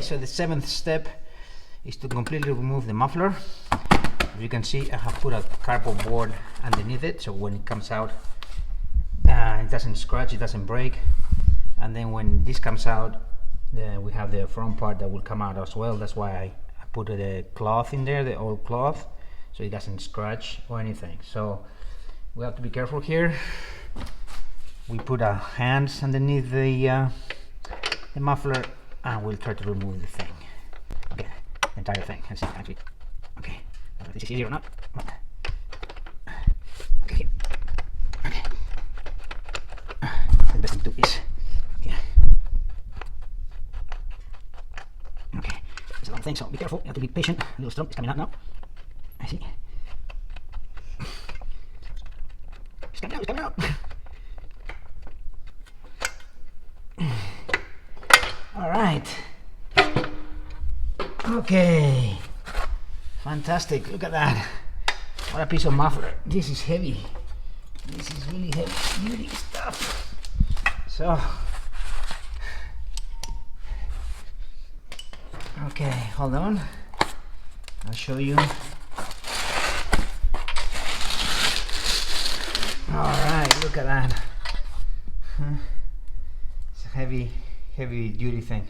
so the 7th step is to completely remove the muffler. As you can see, I have put a cardboard board underneath it, so when it comes out, it doesn't scratch, it doesn't break. And then when this comes out, we have the front part that will come out as well. That's why I put a cloth in there, the old cloth, so it doesn't scratch or anything. So we have to be careful here. We put our hands underneath the muffler, and we'll try to remove the thing. Okay, the entire thing. Let's see, actually. Okay, I don't know if this is easy or not. Okay, okay. The best thing to do is, yeah. Okay, it's a long thing, so be careful. You have to be patient. A little stump is coming out now. I see. It's coming out. It's coming out. All right. Okay. Fantastic. Look at that. What a piece of muffler. This is heavy. This is really heavy duty stuff. So, okay, hold on. I'll show you. All right, look at that. It's a heavy duty thing.